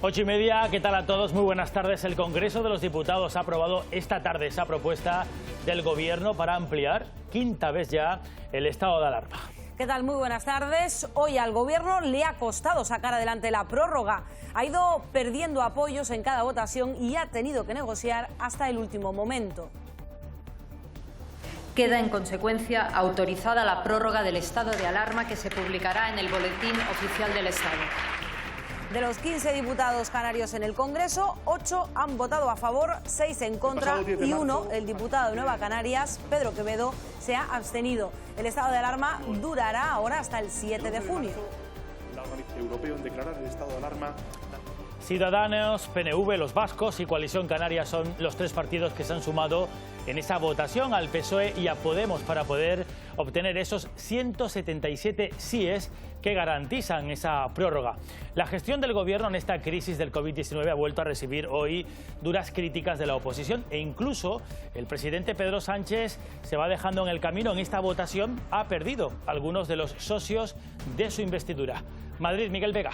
8:30, ¿qué tal a todos? Muy buenas tardes. El Congreso de los Diputados ha aprobado esta tarde esa propuesta del Gobierno para ampliar, quinta vez ya, el estado de alarma. ¿Qué tal? Muy buenas tardes. Hoy al Gobierno le ha costado sacar adelante la prórroga. Ha ido perdiendo apoyos en cada votación y ha tenido que negociar hasta el último momento. Queda, en consecuencia, autorizada la prórroga del estado de alarma que se publicará en el Boletín Oficial del Estado. De los 15 diputados canarios en el Congreso, 8 han votado a favor, 6 en contra y 1, el diputado de Nueva Canarias, Pedro Quevedo, se ha abstenido. El estado de alarma durará ahora hasta el 7 de junio. El organismo europeo en declarar el estado de alarma. Ciudadanos, PNV, los vascos y Coalición Canaria son los tres partidos que se han sumado en esa votación al PSOE y a Podemos para poder obtener esos 177 síes que garantizan esa prórroga. La gestión del Gobierno en esta crisis del COVID-19 ha vuelto a recibir hoy duras críticas de la oposición e incluso el presidente Pedro Sánchez se va dejando en el camino. En esta votación ha perdido algunos de los socios de su investidura. Madrid, Miguel Vega.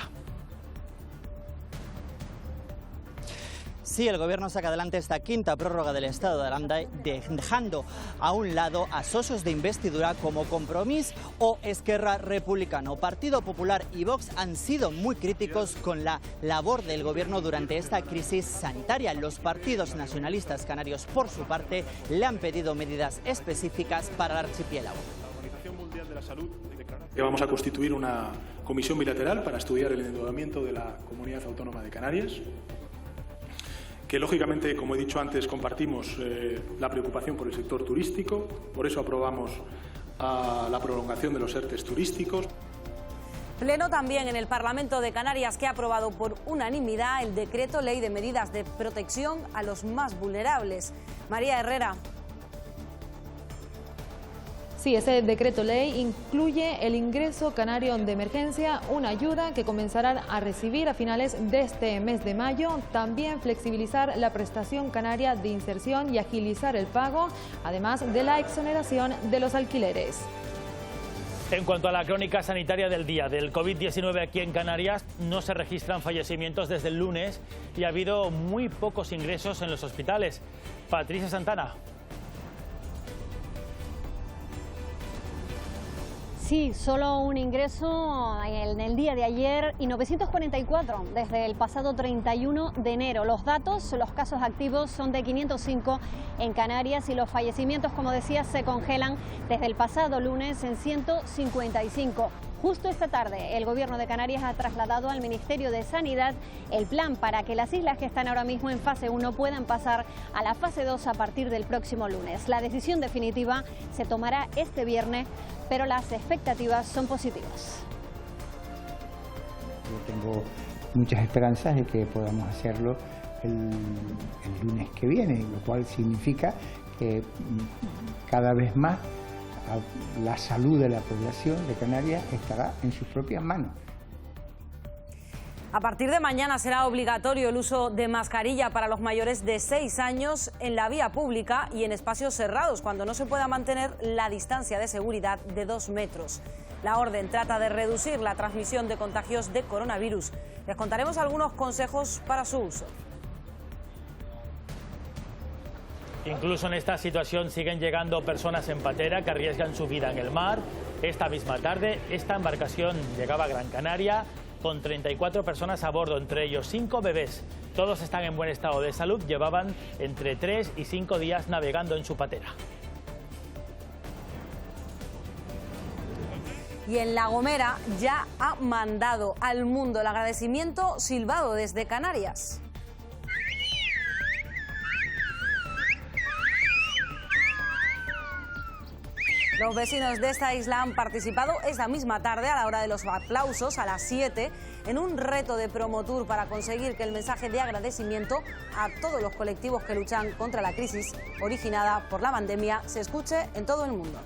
Sí, el Gobierno saca adelante esta quinta prórroga del estado de alarma, dejando a un lado a socios de investidura como Compromís o Esquerra Republicano. Partido Popular y Vox han sido muy críticos con la labor del Gobierno durante esta crisis sanitaria. Los partidos nacionalistas canarios, por su parte, le han pedido medidas específicas para el archipiélago. La Organización Mundial de la Salud declara que vamos a constituir una comisión bilateral para estudiar el endeudamiento de la Comunidad Autónoma de Canarias. Que lógicamente, como he dicho antes, compartimos la preocupación por el sector turístico, por eso aprobamos la prolongación de los ERTEs turísticos. Pleno también en el Parlamento de Canarias, que ha aprobado por unanimidad el decreto ley de medidas de protección a los más vulnerables. María Herrera. Sí, ese decreto ley incluye el ingreso canario de emergencia, una ayuda que comenzarán a recibir a finales de este mes de mayo, también flexibilizar la prestación canaria de inserción y agilizar el pago, además de la exoneración de los alquileres. En cuanto a la crónica sanitaria del día del COVID-19 aquí en Canarias, no se registran fallecimientos desde el lunes y ha habido muy pocos ingresos en los hospitales. Patricia Santana. Sí, solo un ingreso en el día de ayer y 944 desde el pasado 31 de enero. Los datos, los casos activos son de 505 en Canarias y los fallecimientos, como decía, se congelan desde el pasado lunes en 155. Justo esta tarde el Gobierno de Canarias ha trasladado al Ministerio de Sanidad el plan para que las islas que están ahora mismo en fase 1 puedan pasar a la fase 2 a partir del próximo lunes. La decisión definitiva se tomará este viernes, pero las expectativas son positivas. Yo tengo muchas esperanzas de que podamos hacerlo el lunes que viene, lo cual significa que cada vez más la salud de la población de Canarias estará en sus propias manos. A partir de mañana será obligatorio el uso de mascarilla para los mayores de 6 años en la vía pública y en espacios cerrados, cuando no se pueda mantener la distancia de seguridad de 2 metros. La orden trata de reducir la transmisión de contagios de coronavirus. Les contaremos algunos consejos para su uso. Incluso en esta situación siguen llegando personas en patera que arriesgan su vida en el mar. Esta misma tarde, esta embarcación llegaba a Gran Canaria con 34 personas a bordo, entre ellos 5 bebés. Todos están en buen estado de salud, llevaban entre 3 y 5 días navegando en su patera. Y en La Gomera ya ha mandado al mundo el agradecimiento silbado desde Canarias. Los vecinos de esta isla han participado esta misma tarde, a la hora de los aplausos, a las 7, en un reto de promotour para conseguir que el mensaje de agradecimiento a todos los colectivos que luchan contra la crisis originada por la pandemia se escuche en todo el mundo.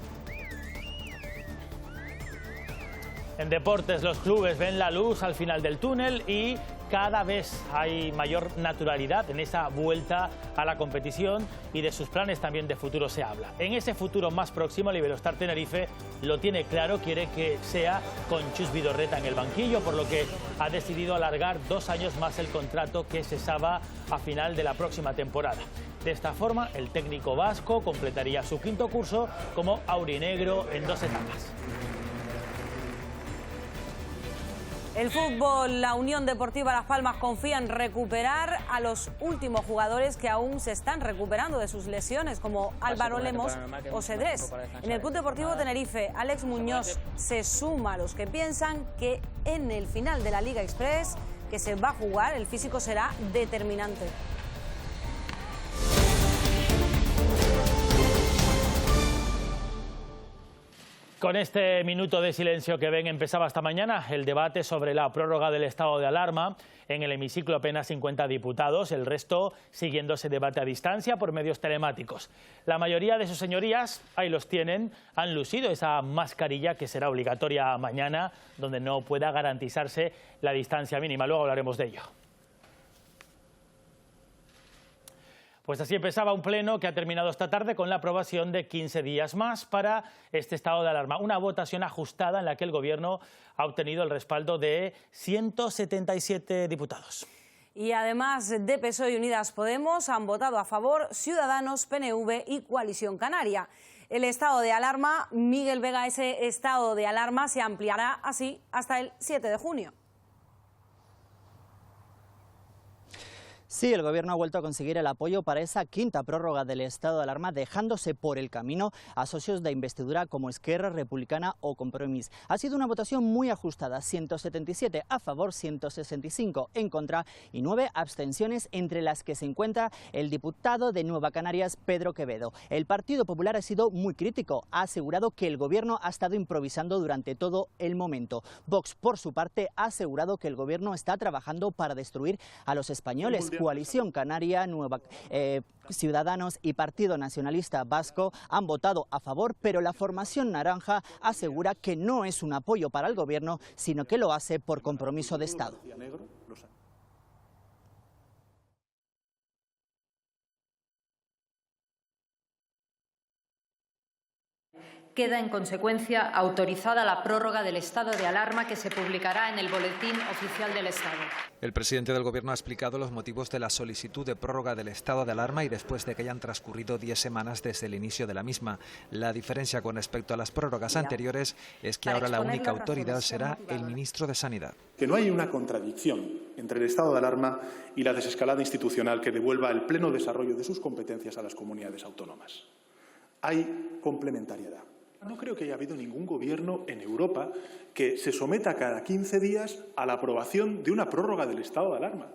En deportes, los clubes ven la luz al final del túnel y cada vez hay mayor naturalidad en esa vuelta a la competición y de sus planes también de futuro se habla. En ese futuro más próximo, el Iberostar Tenerife lo tiene claro, quiere que sea con Chus Vidorreta en el banquillo, por lo que ha decidido alargar 2 años más el contrato que cesaba a final de la próxima temporada. De esta forma, el técnico vasco completaría su 5º curso como aurinegro en 2 etapas. El fútbol, la Unión Deportiva Las Palmas confía en recuperar a los últimos jugadores que aún se están recuperando de sus lesiones, como Álvaro Lemos o Cedrés. En el Club Deportivo Tenerife, Alex Muñoz se suma a los que piensan que en el final de la Liga Express que se va a jugar, el físico será determinante. Con este minuto de silencio que ven, empezaba esta mañana el debate sobre la prórroga del estado de alarma. En el hemiciclo apenas 50 diputados, el resto siguiendo ese debate a distancia por medios telemáticos. La mayoría de sus señorías, ahí los tienen, han lucido esa mascarilla que será obligatoria mañana, donde no pueda garantizarse la distancia mínima. Luego hablaremos de ello. Pues así empezaba un pleno que ha terminado esta tarde con la aprobación de 15 días más para este estado de alarma. Una votación ajustada en la que el Gobierno ha obtenido el respaldo de 177 diputados. Y además de PSOE y Unidas Podemos, han votado a favor Ciudadanos, PNV y Coalición Canaria. El estado de alarma, Miguel Vega, ese estado de alarma se ampliará así hasta el 7 de junio. Sí, el Gobierno ha vuelto a conseguir el apoyo para esa 5ª prórroga del estado de alarma, dejándose por el camino a socios de investidura como Esquerra Republicana o Compromís. Ha sido una votación muy ajustada, 177 a favor, 165 en contra y 9 abstenciones, entre las que se encuentra el diputado de Nueva Canarias, Pedro Quevedo. El Partido Popular ha sido muy crítico, ha asegurado que el Gobierno ha estado improvisando durante todo el momento. Vox, por su parte, ha asegurado que el Gobierno está trabajando para destruir a los españoles. Coalición Canaria, Ciudadanos y Partido Nacionalista Vasco han votado a favor, pero la formación naranja asegura que no es un apoyo para el Gobierno, sino que lo hace por compromiso de Estado. Queda, en consecuencia, autorizada la prórroga del estado de alarma que se publicará en el Boletín Oficial del Estado. El presidente del Gobierno ha explicado los motivos de la solicitud de prórroga del estado de alarma y después de que hayan transcurrido 10 semanas desde el inicio de la misma. La diferencia con respecto a las prórrogas anteriores es que ahora la única autoridad será el ministro de Sanidad. Que no hay una contradicción entre el estado de alarma y la desescalada institucional que devuelva el pleno desarrollo de sus competencias a las comunidades autónomas. Hay complementariedad. No creo que haya habido ningún gobierno en Europa que se someta cada 15 días a la aprobación de una prórroga del estado de alarma.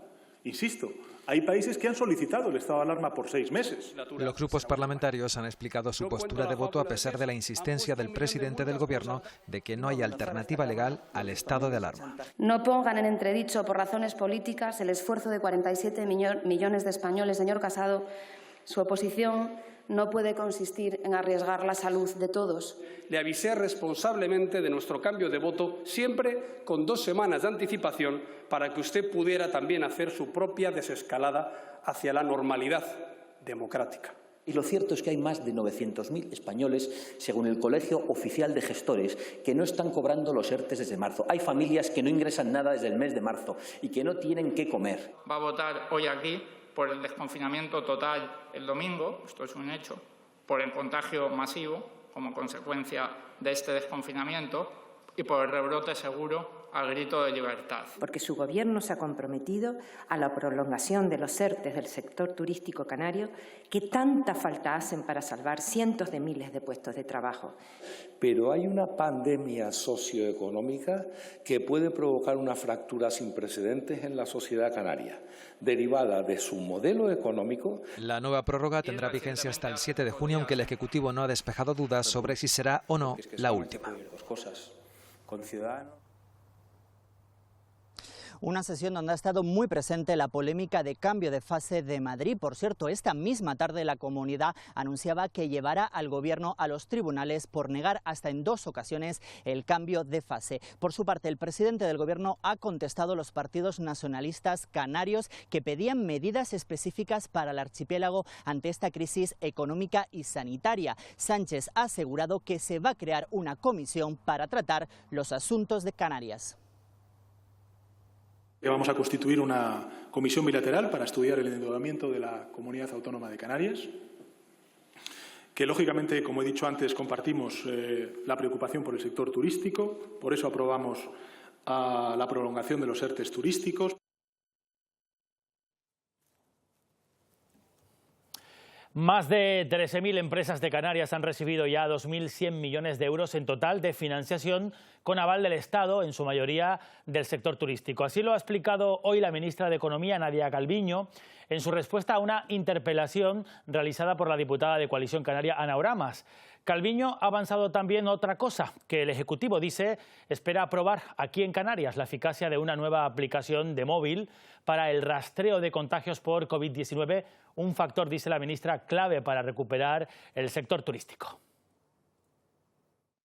Insisto, hay países que han solicitado el estado de alarma por 6 meses. Los grupos parlamentarios han explicado su postura de voto a pesar de la insistencia del presidente del Gobierno de que no hay alternativa legal al estado de alarma. No pongan en entredicho por razones políticas el esfuerzo de 47 millones de españoles, señor Casado. Su oposición no puede consistir en arriesgar la salud de todos. Le avisé responsablemente de nuestro cambio de voto, siempre con 2 semanas de anticipación, para que usted pudiera también hacer su propia desescalada hacia la normalidad democrática. Y lo cierto es que hay más de 900.000 españoles, según el Colegio Oficial de Gestores, que no están cobrando los ERTE desde marzo. Hay familias que no ingresan nada desde el mes de marzo y que no tienen qué comer. Va a votar hoy aquí por el desconfinamiento total el domingo, esto es un hecho, por el contagio masivo como consecuencia de este desconfinamiento y por el rebrote seguro al grito de libertad. Porque su Gobierno se ha comprometido a la prolongación de los ERTE del sector turístico canario que tanta falta hacen para salvar cientos de miles de puestos de trabajo. Pero hay una pandemia socioeconómica que puede provocar una fractura sin precedentes en la sociedad canaria, derivada de su modelo económico. La nueva prórroga tendrá vigencia hasta el 7 de junio, aunque el Ejecutivo no ha despejado dudas sobre si será o no la última. Una sesión donde ha estado muy presente la polémica de cambio de fase de Madrid. Por cierto, esta misma tarde la comunidad anunciaba que llevará al gobierno a los tribunales por negar hasta en 2 ocasiones el cambio de fase. Por su parte, el presidente del gobierno ha contestado a los partidos nacionalistas canarios que pedían medidas específicas para el archipiélago ante esta crisis económica y sanitaria. Sánchez ha asegurado que se va a crear una comisión para tratar los asuntos de Canarias. Vamos a constituir una comisión bilateral para estudiar el endeudamiento de la Comunidad Autónoma de Canarias, que lógicamente, como he dicho antes, compartimos la preocupación por el sector turístico, por eso aprobamos la prolongación de los ERTE turísticos. Más de 13.000 empresas de Canarias han recibido ya 2.100 millones de euros en total de financiación con aval del Estado, en su mayoría del sector turístico. Así lo ha explicado hoy la ministra de Economía, Nadia Calviño, en su respuesta a una interpelación realizada por la diputada de Coalición Canaria, Ana Oramas. Calviño ha avanzado también otra cosa, que el Ejecutivo, dice, espera aprobar aquí en Canarias la eficacia de una nueva aplicación de móvil para el rastreo de contagios por COVID-19, un factor, dice la ministra, clave para recuperar el sector turístico.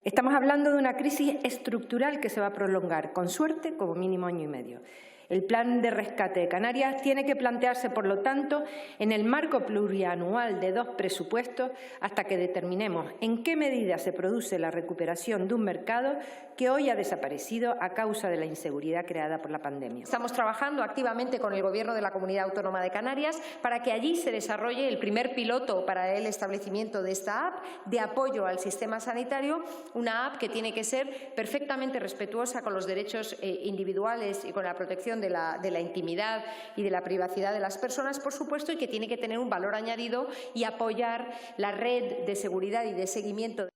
Estamos hablando de una crisis estructural que se va a prolongar, con suerte, como mínimo año y medio. El plan de rescate de Canarias tiene que plantearse, por lo tanto, en el marco plurianual de 2 presupuestos hasta que determinemos en qué medida se produce la recuperación de un mercado que hoy ha desaparecido a causa de la inseguridad creada por la pandemia. Estamos trabajando activamente con el Gobierno de la Comunidad Autónoma de Canarias para que allí se desarrolle el primer piloto para el establecimiento de esta app de apoyo al sistema sanitario, una app que tiene que ser perfectamente respetuosa con los derechos individuales y con la protección de la intimidad y de la privacidad de las personas, por supuesto, y que tiene que tener un valor añadido y apoyar la red de seguridad y de seguimiento.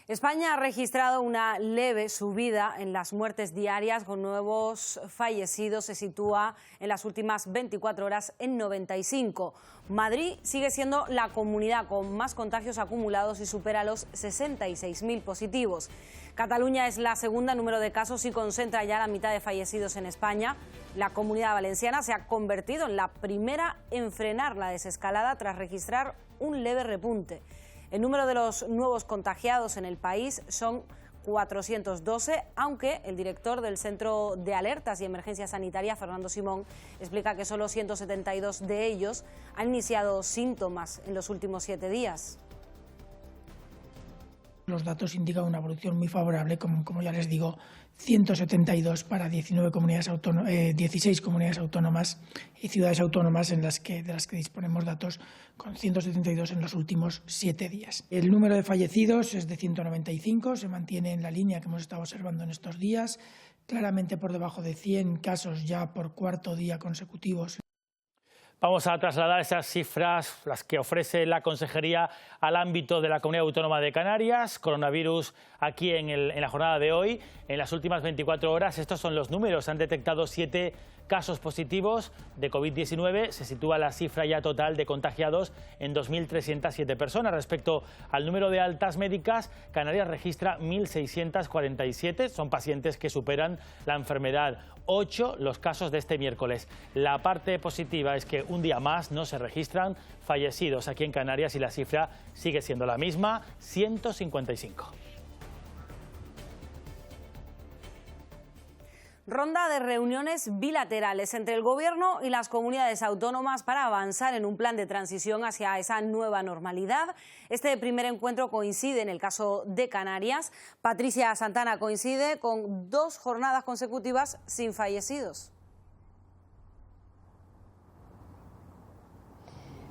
España ha registrado una leve subida en las muertes diarias, con nuevos fallecidos. Se sitúa en las últimas 24 horas en 95. Madrid sigue siendo la comunidad con más contagios acumulados y supera los 66.000 positivos. Cataluña es la segunda en número de casos y concentra ya la mitad de fallecidos en España. La Comunidad Valenciana se ha convertido en la primera en frenar la desescalada tras registrar un leve repunte. El número de los nuevos contagiados en el país son 412, aunque el director del Centro de Alertas y Emergencia Sanitaria, Fernando Simón, explica que solo 172 de ellos han iniciado síntomas en los últimos 7 días. Los datos indican una evolución muy favorable, como ya les digo, 172 para 16 comunidades autónomas y ciudades autónomas de las que disponemos datos, con 172 en los últimos 7 días. El número de fallecidos es de 195, se mantiene en la línea que hemos estado observando en estos días, claramente por debajo de 100 casos ya por 4º día consecutivos. Vamos a trasladar esas cifras, las que ofrece la Consejería, al ámbito de la Comunidad Autónoma de Canarias. Coronavirus aquí en la jornada de hoy. En las últimas 24 horas, estos son los números. Han detectado 7 casos positivos de COVID-19. Se sitúa la cifra ya total de contagiados en 2.307 personas. Respecto al número de altas médicas, Canarias registra 1.647. Son pacientes que superan la enfermedad. 8 los casos de este miércoles. La parte positiva es que un día más no se registran fallecidos aquí en Canarias y la cifra sigue siendo la misma, 155. Ronda de reuniones bilaterales entre el Gobierno y las comunidades autónomas para avanzar en un plan de transición hacia esa nueva normalidad. Este primer encuentro coincide, en el caso de Canarias, Patricia Santana, coincide con 2 jornadas consecutivas sin fallecidos.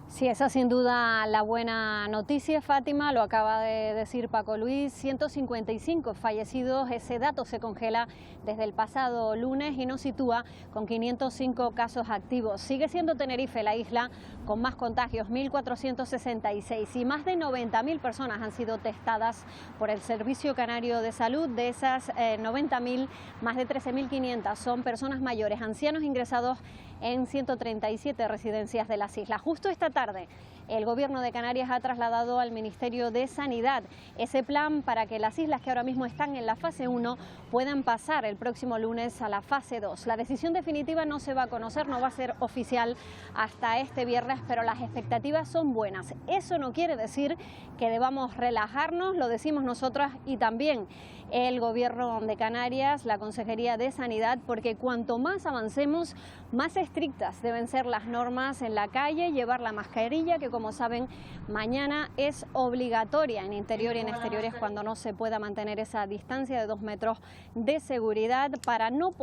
Sí, esa sin duda la buena noticia, Fátima, lo acaba de decir Paco Luis, 155 fallecidos, ese dato se congela desde el pasado lunes y nos sitúa con 505 casos activos. Sigue siendo Tenerife la isla con más contagios, 1.466, y más de 90.000 personas han sido testadas por el Servicio Canario de Salud. De esas 90.000, más de 13.500 son personas mayores, ancianos ingresados en 137 residencias de las islas. Justo esta tarde, el Gobierno de Canarias ha trasladado al Ministerio de Sanidad ese plan para que las islas que ahora mismo están en la fase 1 puedan pasar el próximo lunes a la fase 2. La decisión definitiva no se va a conocer, no va a ser oficial hasta este viernes, pero las expectativas son buenas. Eso no quiere decir que debamos relajarnos, lo decimos nosotras y también el Gobierno de Canarias, la Consejería de Sanidad, porque cuanto más avancemos, más estrictas deben ser las normas en la calle, llevar la mascarilla, que como saben, mañana es obligatoria en interior y en exteriores cuando no se pueda mantener esa distancia de 2 metros de seguridad para no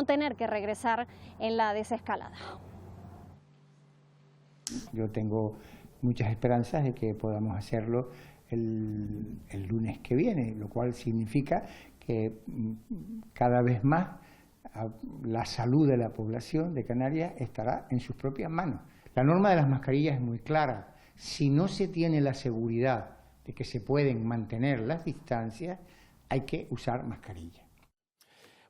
tener que regresar en la desescalada. Yo tengo muchas esperanzas de que podamos hacerlo el lunes que viene, lo cual significa que cada vez más la salud de la población de Canarias estará en sus propias manos. La norma de las mascarillas es muy clara. Si no se tiene la seguridad de que se pueden mantener las distancias, hay que usar mascarilla.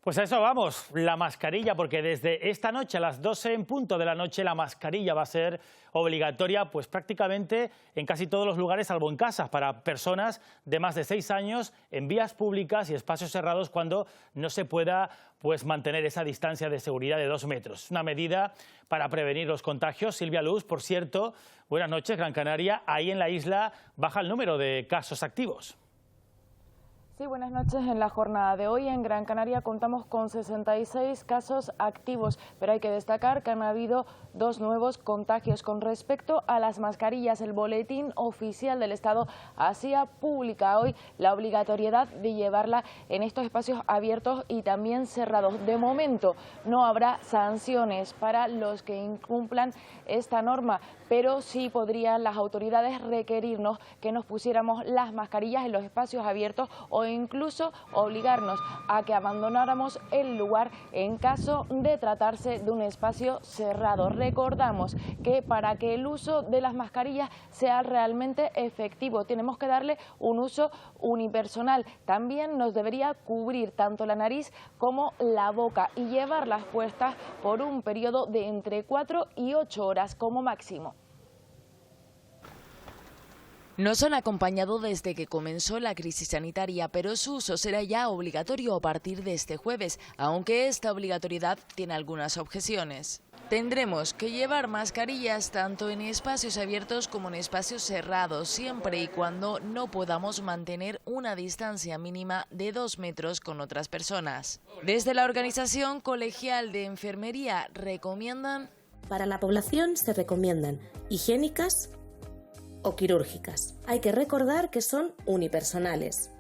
Pues a eso vamos, la mascarilla, porque desde esta noche a las 12 en punto de la noche la mascarilla va a ser obligatoria pues prácticamente en casi todos los lugares, salvo en casa, para personas de más de 6 años en vías públicas y espacios cerrados cuando no se pueda pues mantener esa distancia de seguridad de 2 metros. Una medida para prevenir los contagios. Silvia Luz, por cierto, buenas noches, Gran Canaria. Ahí en la isla baja el número de casos activos. Sí, buenas noches. En la jornada de hoy en Gran Canaria contamos con 66 casos activos, pero hay que destacar que han habido 2 nuevos contagios. Con respecto a las mascarillas, el Boletín Oficial del Estado hacía pública hoy la obligatoriedad de llevarla en estos espacios abiertos y también cerrados. De momento no habrá sanciones para los que incumplan esta norma, pero sí podrían las autoridades requerirnos que nos pusiéramos las mascarillas en los espacios abiertos o incluso obligarnos a que abandonáramos el lugar en caso de tratarse de un espacio cerrado. Recordamos que para que el uso de las mascarillas sea realmente efectivo tenemos que darle un uso unipersonal. También nos debería cubrir tanto la nariz como la boca y llevarlas puestas por un periodo de entre 4 y 8 horas como máximo. Nos han acompañado desde que comenzó la crisis sanitaria, pero su uso será ya obligatorio a partir de este jueves, aunque esta obligatoriedad tiene algunas objeciones. Tendremos que llevar mascarillas tanto en espacios abiertos como en espacios cerrados, siempre y cuando no podamos mantener una distancia mínima de 2 metros con otras personas. Desde la Organización Colegial de Enfermería recomiendan... Para la población se recomiendan higiénicas o quirúrgicas. Hay que recordar que son unipersonales.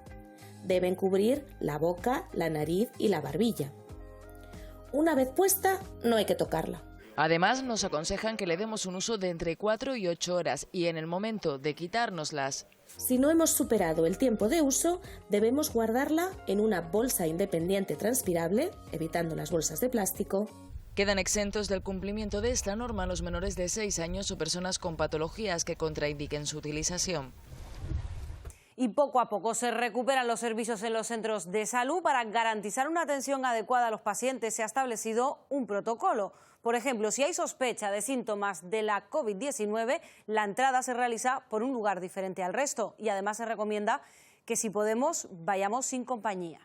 Deben cubrir la boca, la nariz y la barbilla. Una vez puesta, no hay que tocarla. Además, nos aconsejan que le demos un uso de entre 4 y 8 horas y en el momento de quitárnoslas. Si no hemos superado el tiempo de uso, debemos guardarla en una bolsa independiente transpirable, evitando las bolsas de plástico. Quedan exentos del cumplimiento de esta norma los menores de 6 años o personas con patologías que contraindiquen su utilización. Y poco a poco se recuperan los servicios en los centros de salud. Para garantizar una atención adecuada a los pacientes se ha establecido un protocolo. Por ejemplo, si hay sospecha de síntomas de la COVID-19, la entrada se realiza por un lugar diferente al resto y además se recomienda que si podemos vayamos sin compañía.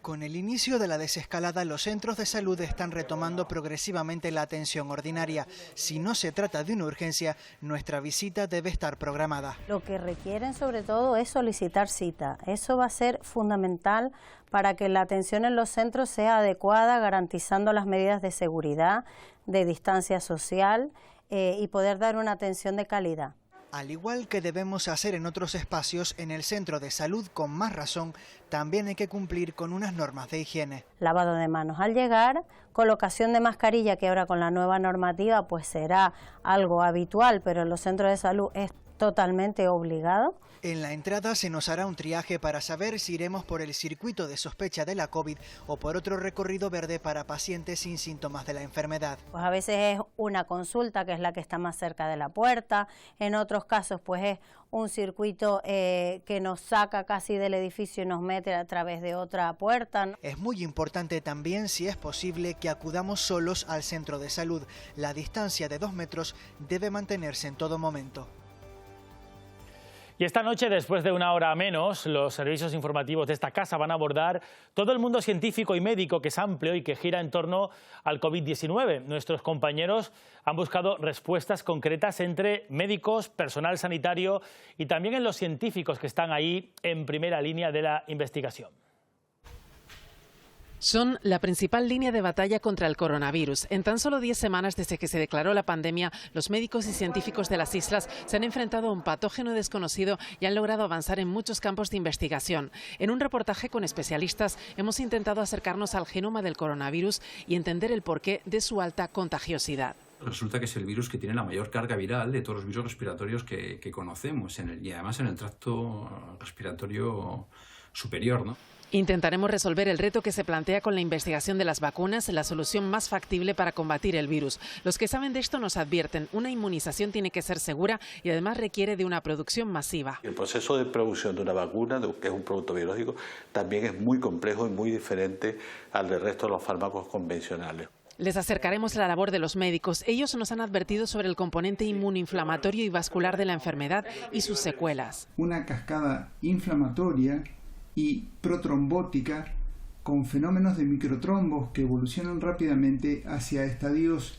Con el inicio de la desescalada, los centros de salud están retomando progresivamente la atención ordinaria. Si no se trata de una urgencia, nuestra visita debe estar programada. Lo que requieren sobre todo es solicitar cita. Eso va a ser fundamental para que la atención en los centros sea adecuada, garantizando las medidas de seguridad, de distancia social y poder dar una atención de calidad. Al igual que debemos hacer en otros espacios, en el centro de salud, con más razón, también hay que cumplir con unas normas de higiene. Lavado de manos al llegar, colocación de mascarilla, que ahora con la nueva normativa pues será algo habitual, pero en los centros de salud es totalmente obligado. En la entrada se nos hará un triaje para saber si iremos por el circuito de sospecha de la COVID o por otro recorrido verde para pacientes sin síntomas de la enfermedad. Pues a veces es una consulta, que es la que está más cerca de la puerta. En otros casos pues es un circuito que nos saca casi del edificio y nos mete a través de otra puerta. Es muy importante también, si es posible, que acudamos solos al centro de salud. La distancia de 2 metros debe mantenerse en todo momento. Y esta noche, después de una hora menos, los servicios informativos de esta casa van a abordar todo el mundo científico y médico, que es amplio y que gira en torno al COVID-19. Nuestros compañeros han buscado respuestas concretas entre médicos, personal sanitario y también en los científicos que están ahí en primera línea de la investigación. Son la principal línea de batalla contra el coronavirus. En tan solo 10 semanas desde que se declaró la pandemia, los médicos y científicos de las islas se han enfrentado a un patógeno desconocido y han logrado avanzar en muchos campos de investigación. En un reportaje con especialistas hemos intentado acercarnos al genoma del coronavirus y entender el porqué de su alta contagiosidad. Resulta que es el virus que tiene la mayor carga viral de todos los virus respiratorios que conocemos, y además en el tracto respiratorio superior, ¿no? Intentaremos resolver el reto que se plantea con la investigación de las vacunas, la solución más factible para combatir el virus. Los que saben de esto nos advierten, una inmunización tiene que ser segura y además requiere de una producción masiva. El proceso de producción de una vacuna, que es un producto biológico, también es muy complejo y muy diferente al del resto de los fármacos convencionales. Les acercaremos la labor de los médicos. Ellos nos han advertido sobre el componente inmunoinflamatorio y vascular de la enfermedad y sus secuelas. Una cascada inflamatoria y protrombótica con fenómenos de microtrombos que evolucionan rápidamente hacia estadios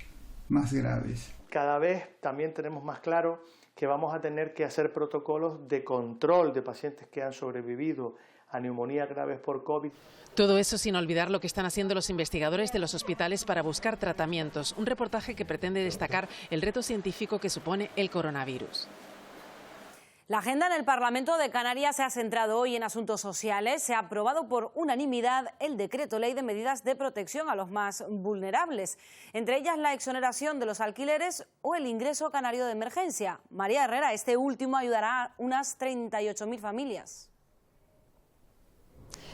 más graves. Cada vez también tenemos más claro que vamos a tener que hacer protocolos de control de pacientes que han sobrevivido a neumonías graves por COVID. Todo eso sin olvidar lo que están haciendo los investigadores de los hospitales para buscar tratamientos. Un reportaje que pretende destacar el reto científico que supone el coronavirus. La agenda en el Parlamento de Canarias se ha centrado hoy en asuntos sociales. Se ha aprobado por unanimidad el decreto ley de medidas de protección a los más vulnerables, entre ellas la exoneración de los alquileres o el ingreso canario de emergencia. María Herrera, este último ayudará a unas 38.000 familias.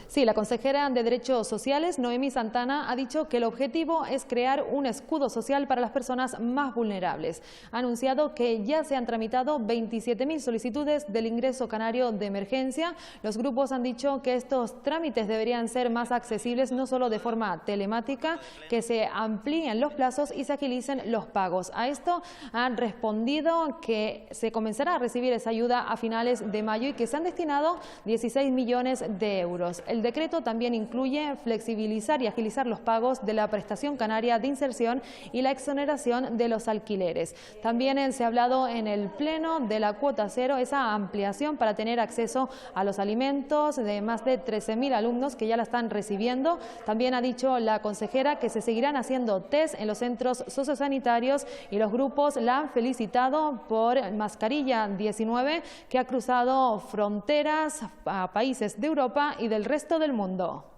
Sí, la consejera de Derechos Sociales, Noemí Santana, ha dicho que el objetivo es crear un escudo social para las personas más vulnerables. Ha anunciado que ya se han tramitado 27.000 solicitudes del ingreso canario de emergencia. Los grupos han dicho que estos trámites deberían ser más accesibles, no solo de forma telemática, que se amplíen los plazos y se agilicen los pagos. A esto han respondido que se comenzará a recibir esa ayuda a finales de mayo y que se han destinado 16 millones de euros. El decreto también incluye flexibilizar y agilizar los pagos de la prestación canaria de inserción y la exoneración de los alquileres. También se ha hablado en el Pleno de la cuota cero, esa ampliación para tener acceso a los alimentos de más de 13.000 alumnos que ya la están recibiendo. También ha dicho la consejera que se seguirán haciendo test en los centros sociosanitarios y los grupos la han felicitado por Mascarilla 19, que ha cruzado fronteras a países de Europa y del resto del mundo.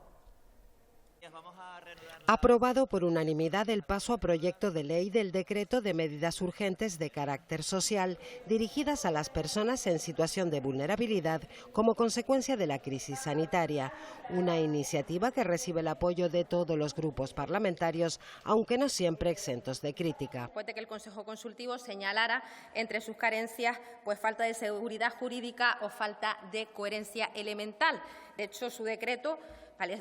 Aprobado por unanimidad el paso a proyecto de ley del decreto de medidas urgentes de carácter social dirigidas a las personas en situación de vulnerabilidad como consecuencia de la crisis sanitaria. Una iniciativa que recibe el apoyo de todos los grupos parlamentarios, aunque no siempre exentos de crítica. Después de que el Consejo Consultivo señalara entre sus carencias pues falta de seguridad jurídica o falta de coherencia elemental. De hecho, su decreto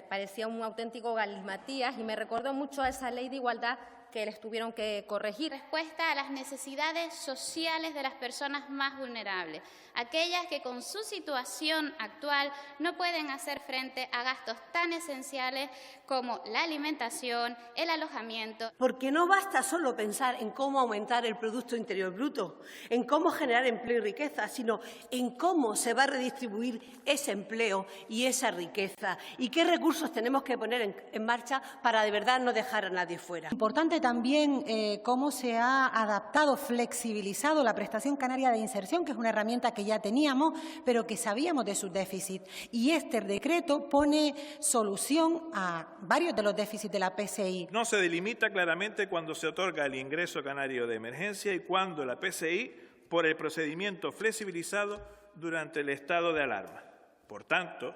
parecía un auténtico galimatías y me recordó mucho a esa ley de igualdad que les tuvieron que corregir. Respuesta a las necesidades sociales de las personas más vulnerables, aquellas que con su situación actual no pueden hacer frente a gastos tan esenciales como la alimentación, el alojamiento. Porque no basta solo pensar en cómo aumentar el Producto Interior Bruto, en cómo generar empleo y riqueza, sino en cómo se va a redistribuir ese empleo y esa riqueza y qué recursos tenemos que poner en marcha para de verdad no dejar a nadie fuera. Importante también cómo se ha adaptado, flexibilizado la prestación canaria de inserción, que es una herramienta que ya teníamos, pero que sabíamos de sus déficits. Y este decreto pone solución a varios de los déficits de la PCI. No se delimita claramente cuándo se otorga el ingreso canario de emergencia y cuándo la PCI por el procedimiento flexibilizado durante el estado de alarma. Por tanto,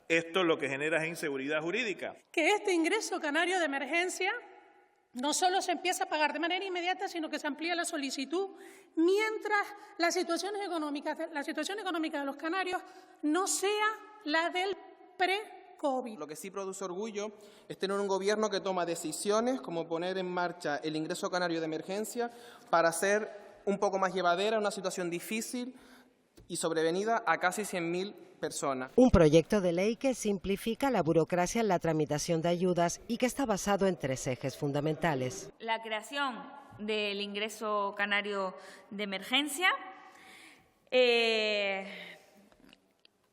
esto lo que genera es inseguridad jurídica. Que este ingreso canario de emergencia no solo se empieza a pagar de manera inmediata, sino que se amplía la solicitud mientras la situación económica de los canarios no sea la del pre-COVID. Lo que sí produce orgullo es tener un gobierno que toma decisiones como poner en marcha el ingreso canario de emergencia para hacer un poco más llevadera una situación difícil y sobrevenida a casi 100.000 personas. Un proyecto de ley que simplifica la burocracia en la tramitación de ayudas y que está basado en 3 ejes fundamentales. La creación del ingreso canario de emergencia,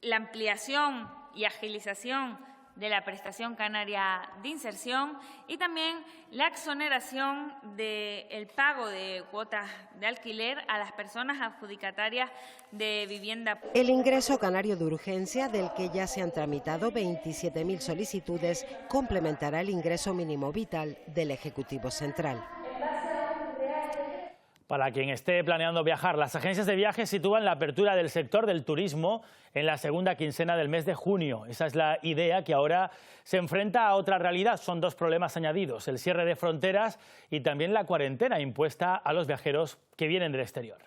la ampliación y agilización de la prestación canaria de inserción y también la exoneración del pago de cuotas de alquiler a las personas adjudicatarias de vivienda. El ingreso canario de urgencia, del que ya se han tramitado 27.000 solicitudes, complementará el ingreso mínimo vital del Ejecutivo Central. Para quien esté planeando viajar, las agencias de viajes sitúan la apertura del sector del turismo en la segunda quincena del mes de junio. Esa es la idea que ahora se enfrenta a otra realidad. Son 2 problemas añadidos: el cierre de fronteras y también la cuarentena impuesta a los viajeros que vienen del exterior.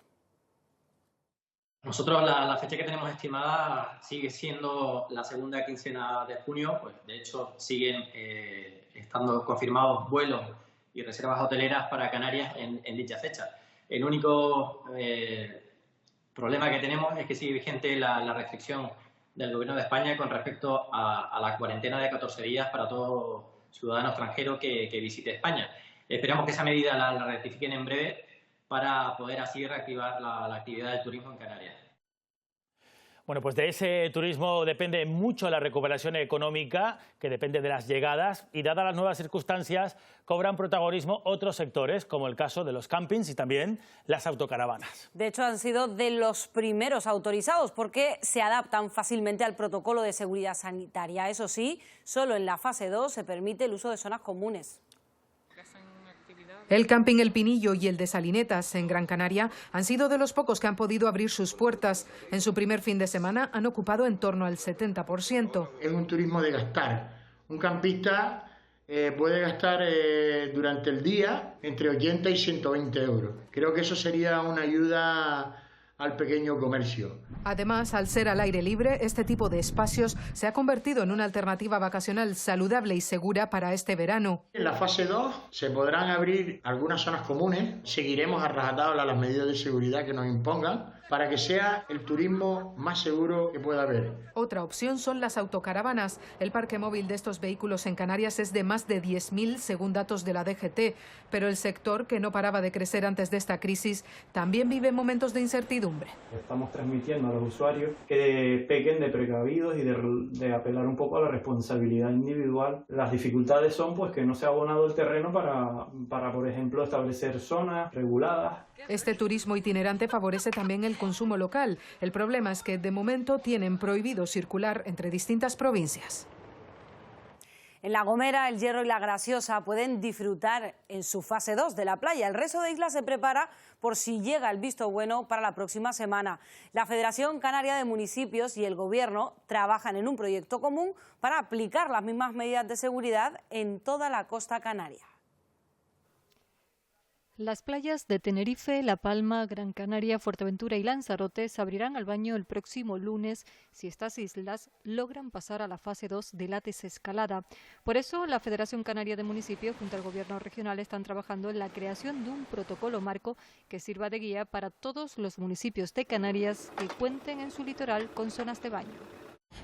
Nosotros la fecha que tenemos estimada sigue siendo la segunda quincena de junio. Pues de hecho siguen estando confirmados vuelos y reservas hoteleras para Canarias en dicha fecha. El único problema que tenemos es que sigue vigente la restricción del Gobierno de España con respecto a la cuarentena de 14 días para todo ciudadano extranjero que visite España. Esperamos que esa medida la rectifiquen en breve para poder así reactivar la actividad del turismo en Canarias. Bueno, pues de ese turismo depende mucho la recuperación económica, que depende de las llegadas, y dadas las nuevas circunstancias, cobran protagonismo otros sectores, como el caso de los campings y también las autocaravanas. De hecho, han sido de los primeros autorizados porque se adaptan fácilmente al protocolo de seguridad sanitaria. Eso sí, solo en la fase 2 se permite el uso de zonas comunes. El camping El Pinillo y el de Salinetas, en Gran Canaria, han sido de los pocos que han podido abrir sus puertas. En su primer fin de semana han ocupado en torno al 70%. Es un turismo de gastar. Un campista puede gastar durante el día entre 80 y 120 euros. Creo que eso sería una ayuda al pequeño comercio. Además, al ser al aire libre, este tipo de espacios se ha convertido en una alternativa vacacional saludable y segura para este verano. En la fase 2 se podrán abrir algunas zonas comunes. Seguiremos a rajatabla las medidas de seguridad que nos impongan para que sea el turismo más seguro que pueda haber. Otra opción son las autocaravanas. El parque móvil de estos vehículos en Canarias es de más de 10.000 según datos de la DGT, pero el sector, que no paraba de crecer antes de esta crisis, también vive momentos de incertidumbre. Estamos transmitiendo a los usuarios que pequen de precavidos y de apelar un poco a la responsabilidad individual. Las dificultades son pues que no se ha abonado el terreno para por ejemplo, establecer zonas reguladas. Este turismo itinerante favorece también el consumo local. El problema es que de momento tienen prohibido circular entre distintas provincias. En La Gomera, El Hierro y La Graciosa pueden disfrutar en su fase 2 de la playa. El resto de islas se prepara por si llega el visto bueno para la próxima semana. La Federación Canaria de Municipios y el Gobierno trabajan en un proyecto común para aplicar las mismas medidas de seguridad en toda la costa canaria. Las playas de Tenerife, La Palma, Gran Canaria, Fuerteventura y Lanzarote se abrirán al baño el próximo lunes si estas islas logran pasar a la fase 2 de la desescalada. Por eso, la Federación Canaria de Municipios junto al Gobierno regional están trabajando en la creación de un protocolo marco que sirva de guía para todos los municipios de Canarias que cuenten en su litoral con zonas de baño.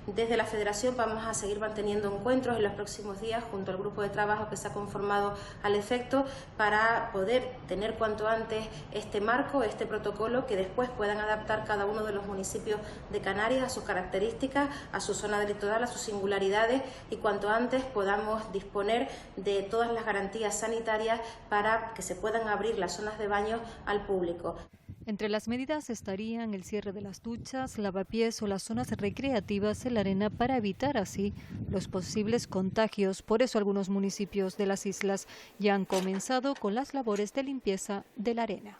Desde la Federación vamos a seguir manteniendo encuentros en los próximos días junto al grupo de trabajo que se ha conformado al efecto para poder tener cuanto antes este marco, este protocolo que después puedan adaptar cada uno de los municipios de Canarias a sus características, a su zona de litoral, a sus singularidades y cuanto antes podamos disponer de todas las garantías sanitarias para que se puedan abrir las zonas de baño al público. Entre las medidas estarían el cierre de las duchas, lavapiés o las zonas recreativas en la arena para evitar así los posibles contagios. Por eso algunos municipios de las islas ya han comenzado con las labores de limpieza de la arena.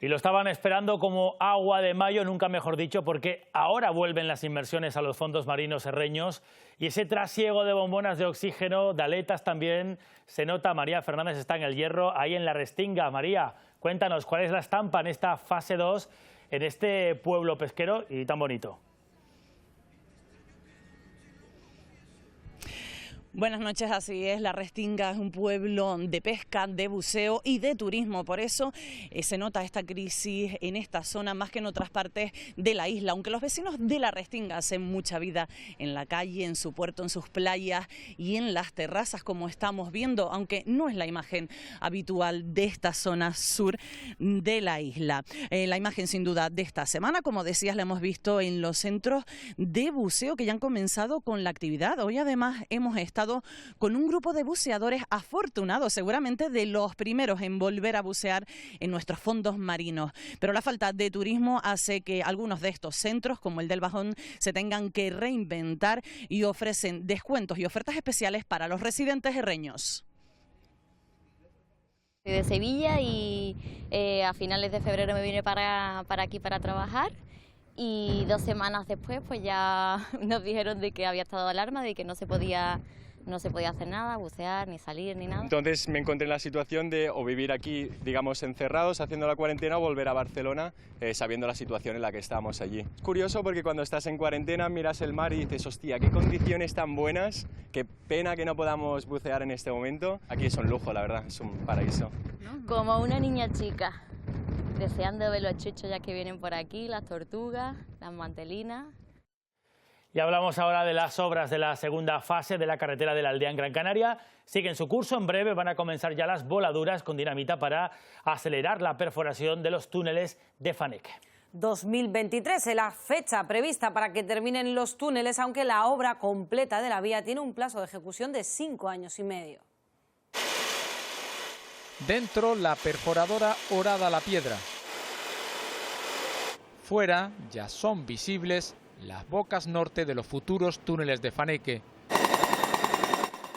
Y lo estaban esperando como agua de mayo, nunca mejor dicho, porque ahora vuelven las inversiones a los fondos marinos serreños y ese trasiego de bombonas de oxígeno, de aletas también, se nota. María Fernández está en el Hierro, ahí en la Restinga. María, cuéntanos, ¿cuál es la estampa en esta fase 2, en este pueblo pesquero y tan bonito? Buenas noches, así es. La Restinga es un pueblo de pesca, de buceo y de turismo. Por eso se nota esta crisis en esta zona más que en otras partes de la isla. Aunque los vecinos de La Restinga hacen mucha vida en la calle, en su puerto, en sus playas y en las terrazas, como estamos viendo, aunque no es la imagen habitual de esta zona sur de la isla. La imagen sin duda de esta semana, como decías, la hemos visto en los centros de buceo que ya han comenzado con la actividad. Hoy además hemos estado con un grupo de buceadores afortunados, seguramente de los primeros en volver a bucear en nuestros fondos marinos. Pero la falta de turismo hace que algunos de estos centros, como el del Bajón, se tengan que reinventar y ofrecen descuentos y ofertas especiales para los residentes herreños. De Sevilla y a finales de febrero me vine para aquí para trabajar. Y 2 semanas después pues ya nos dijeron de que había estado de alarma, de que no se podía hacer nada, bucear, ni salir, ni nada. Entonces me encontré en la situación de o vivir aquí, digamos, encerrados, haciendo la cuarentena, o volver a Barcelona, sabiendo la situación en la que estábamos allí. Es curioso porque cuando estás en cuarentena miras el mar y dices, hostia, qué condiciones tan buenas, qué pena que no podamos bucear en este momento. Aquí es un lujo, la verdad, es un paraíso. Como una niña chica, deseando ver los chuchos ya que vienen por aquí, las tortugas, las mantelinas. Y hablamos ahora de las obras de la segunda fase de la carretera de la Aldea en Gran Canaria. Siguen su curso, en breve van a comenzar ya las voladuras con dinamita para acelerar la perforación de los túneles de Faneque. 2023 es la fecha prevista para que terminen los túneles, aunque la obra completa de la vía tiene un plazo de ejecución de 5 años y medio. Dentro, la perforadora horada la piedra. Fuera, ya son visibles las bocas norte de los futuros túneles de Faneque.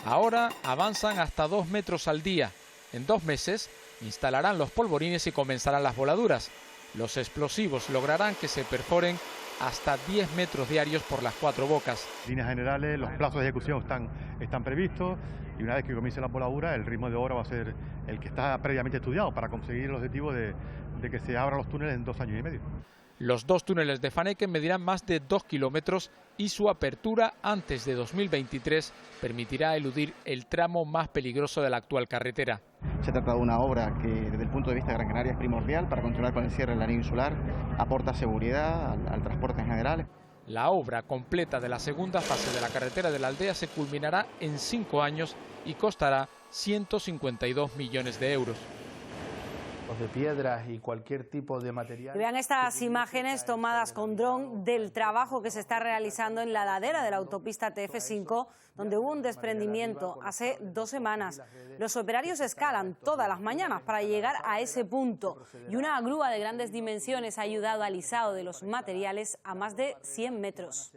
Ahora avanzan hasta 2 metros al día. En 2 meses instalarán los polvorines y comenzarán las voladuras. Los explosivos lograrán que se perforen hasta 10 metros diarios por las 4 bocas. En líneas generales, los plazos de ejecución están previstos y una vez que comiencen las voladuras, el ritmo de obra va a ser el que está previamente estudiado para conseguir el objetivo de que se abran los túneles en 2 años y medio. Los 2 túneles de Faneque medirán más de 2 kilómetros y su apertura antes de 2023 permitirá eludir el tramo más peligroso de la actual carretera. Se trata de una obra que desde el punto de vista de Gran Canaria es primordial para continuar con el cierre de la línea insular, aporta seguridad al transporte en general. La obra completa de la segunda fase de la carretera de la Aldea se culminará en 5 años y costará 152 millones de euros. De piedras y cualquier tipo de material. Y vean estas imágenes tomadas con dron del trabajo que se está realizando en la ladera de la autopista TF5, donde hubo un desprendimiento hace 2 semanas. Los operarios escalan todas las mañanas para llegar a ese punto y una grúa de grandes dimensiones ha ayudado al izado de los materiales a más de 100 metros.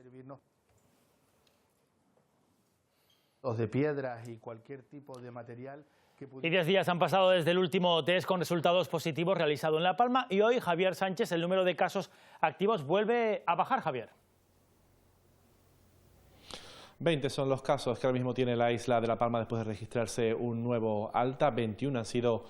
Los de piedras y cualquier tipo de material. Y 10 días han pasado desde el último test con resultados positivos realizado en La Palma y hoy, Javier Sánchez, el número de casos activos vuelve a bajar, Javier. 20 son los casos que ahora mismo tiene la isla de La Palma después de registrarse un nuevo alta. 21 han sido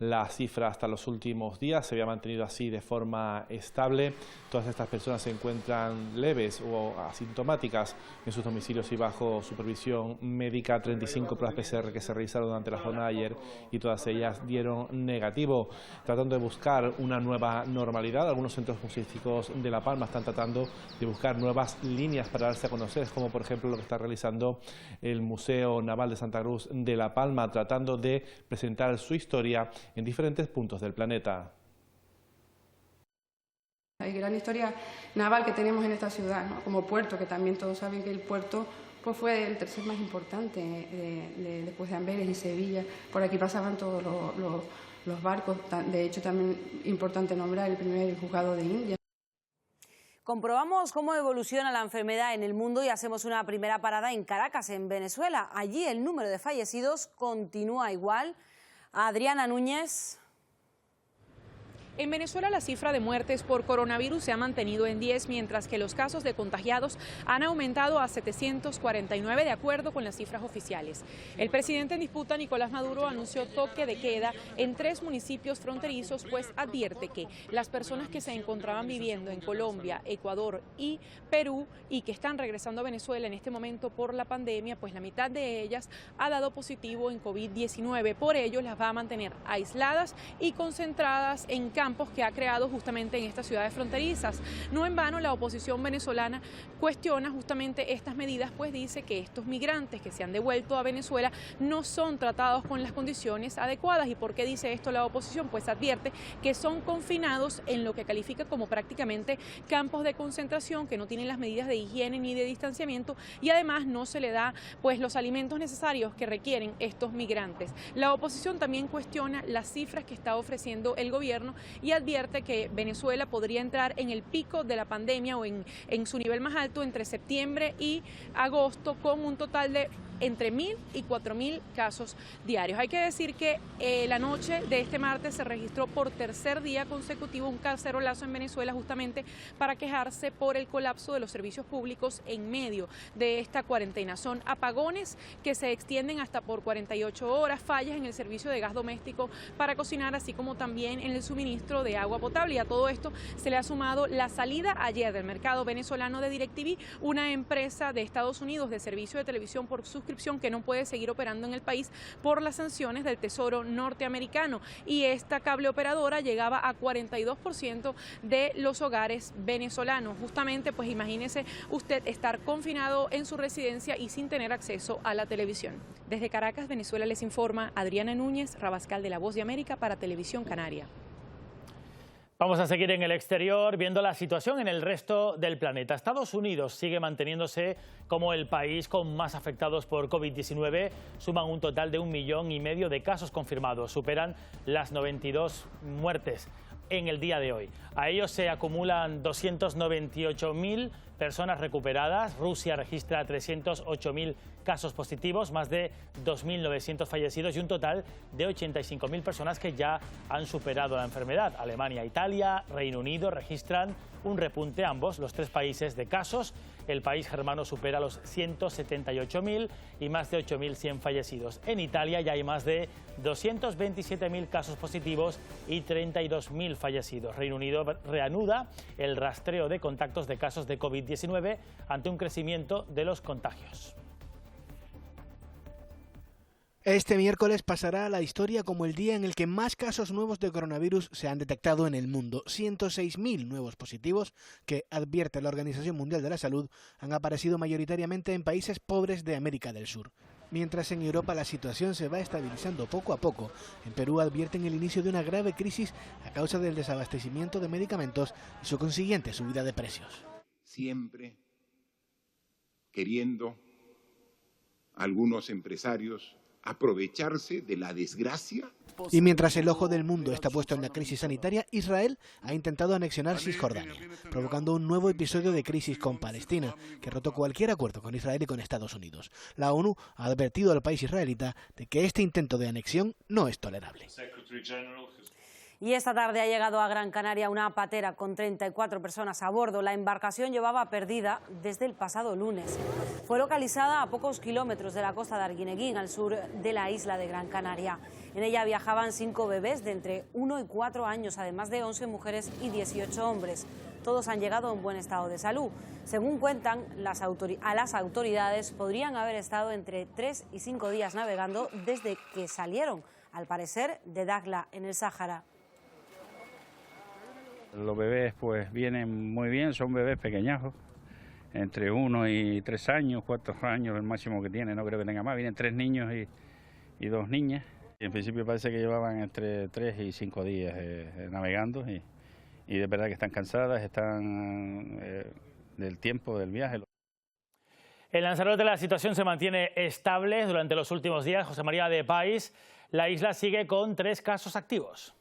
la cifra hasta los últimos días, se había mantenido así de forma estable. Todas estas personas se encuentran leves o asintomáticas en sus domicilios y bajo supervisión médica. 35 pruebas PCR que se realizaron durante la jornada de ayer y todas ellas dieron negativo. Tratando de buscar una nueva normalidad, algunos centros museísticos de La Palma están tratando de buscar nuevas líneas para darse a conocer, como por ejemplo lo que está realizando el Museo Naval de Santa Cruz de La Palma, tratando de presentar su historia en diferentes puntos del planeta. Hay gran historia naval que tenemos en esta ciudad, ¿no? Como puerto, que también todos saben que el puerto pues, fue el tercer más importante después de Amberes y Sevilla. Por aquí pasaban todos los barcos, de hecho también importante nombrar el primer juzgado de India. Comprobamos cómo evoluciona la enfermedad en el mundo y hacemos una primera parada en Caracas, en Venezuela. Allí el número de fallecidos continúa igual. Adriana Núñez. En Venezuela la cifra de muertes por coronavirus se ha mantenido en 10, mientras que los casos de contagiados han aumentado a 749 de acuerdo con las cifras oficiales. El presidente en disputa, Nicolás Maduro, anunció toque de queda en 3 municipios fronterizos, pues advierte que las personas que se encontraban viviendo en Colombia, Ecuador y Perú y que están regresando a Venezuela en este momento por la pandemia, pues la mitad de ellas ha dado positivo en COVID-19. Por ello las va a mantener aisladas y concentradas en campos que ha creado justamente en estas ciudades fronterizas. No en vano la oposición venezolana cuestiona justamente estas medidas, pues dice que estos migrantes que se han devuelto a Venezuela no son tratados con las condiciones adecuadas. ¿Y por qué dice esto la oposición? Pues advierte que son confinados en lo que califica como prácticamente campos de concentración, que no tienen las medidas de higiene ni de distanciamiento y además no se le da pues los alimentos necesarios que requieren estos migrantes. La oposición también cuestiona las cifras que está ofreciendo el gobierno y advierte que Venezuela podría entrar en el pico de la pandemia o en su nivel más alto entre septiembre y agosto con un total de entre 1.000 y 4.000 casos diarios. Hay que decir que la noche de este martes se registró por tercer día consecutivo un cacerolazo en Venezuela justamente para quejarse por el colapso de los servicios públicos en medio de esta cuarentena. Son apagones que se extienden hasta por 48 horas, fallas en el servicio de gas doméstico para cocinar, así como también en el suministro de agua potable. Y a todo esto se le ha sumado la salida ayer del mercado venezolano de DirecTV, una empresa de Estados Unidos de servicio de televisión por suscripción que no puede seguir operando en el país por las sanciones del Tesoro norteamericano, y esta cable operadora llegaba a 42% de los hogares venezolanos. Justamente, pues imagínese usted estar confinado en su residencia y sin tener acceso a la televisión. Desde Caracas, Venezuela, les informa Adriana Núñez Rabascal de La Voz de América para Televisión Canaria. Vamos a seguir en el exterior viendo la situación en el resto del planeta. Estados Unidos sigue manteniéndose como el país con más afectados por COVID-19. Suman un total de 1,5 millones de casos confirmados. Superan las 92 muertes en el día de hoy. A ellos se acumulan 298.000 personas recuperadas. Rusia registra 308.000 casos positivos, más de 2.900 fallecidos y un total de 85.000 personas que ya han superado la enfermedad. Alemania, Italia, Reino Unido registran un repunte, ambos, los 3 países de casos. El país germano supera los 178.000 y más de 8.100 fallecidos. En Italia ya hay más de 227.000 casos positivos y 32.000 fallecidos. Reino Unido reanuda el rastreo de contactos de casos de COVID-19 ante un crecimiento de los contagios. Este miércoles pasará a la historia como el día en el que más casos nuevos de coronavirus se han detectado en el mundo. 106.000 nuevos positivos que, advierte la Organización Mundial de la Salud, han aparecido mayoritariamente en países pobres de América del Sur. Mientras en Europa la situación se va estabilizando poco a poco, en Perú advierten el inicio de una grave crisis a causa del desabastecimiento de medicamentos y su consiguiente subida de precios. Siempre queriendo algunos empresarios aprovecharse de la desgracia. Y mientras el ojo del mundo está puesto en la crisis sanitaria, Israel ha intentado anexionar Cisjordania, provocando un nuevo episodio de crisis con Palestina, que rotó cualquier acuerdo con Israel y con Estados Unidos. La ONU ha advertido al país israelita de que este intento de anexión no es tolerable. Y esta tarde ha llegado a Gran Canaria una patera con 34 personas a bordo. La embarcación llevaba perdida desde el pasado lunes. Fue localizada a pocos kilómetros de la costa de Arguineguín, al sur de la isla de Gran Canaria. En ella viajaban 5 bebés de entre 1 y 4 años, además de 11 mujeres y 18 hombres. Todos han llegado en buen estado de salud. Según cuentan a las autoridades, podrían haber estado entre 3 y 5 días navegando desde que salieron, al parecer, de Dakhla, en el Sáhara. Los bebés pues vienen muy bien, son bebés pequeñajos, entre 1 y 3 años, 4 años el máximo que tienen, no creo que tenga más, vienen 3 niños y 2 niñas. En principio parece que llevaban entre 3 y 5 días navegando y de verdad que están cansadas, están del tiempo del viaje. En Lanzarote la situación se mantiene estable durante los últimos días. José María de País, la isla sigue con 3 casos activos.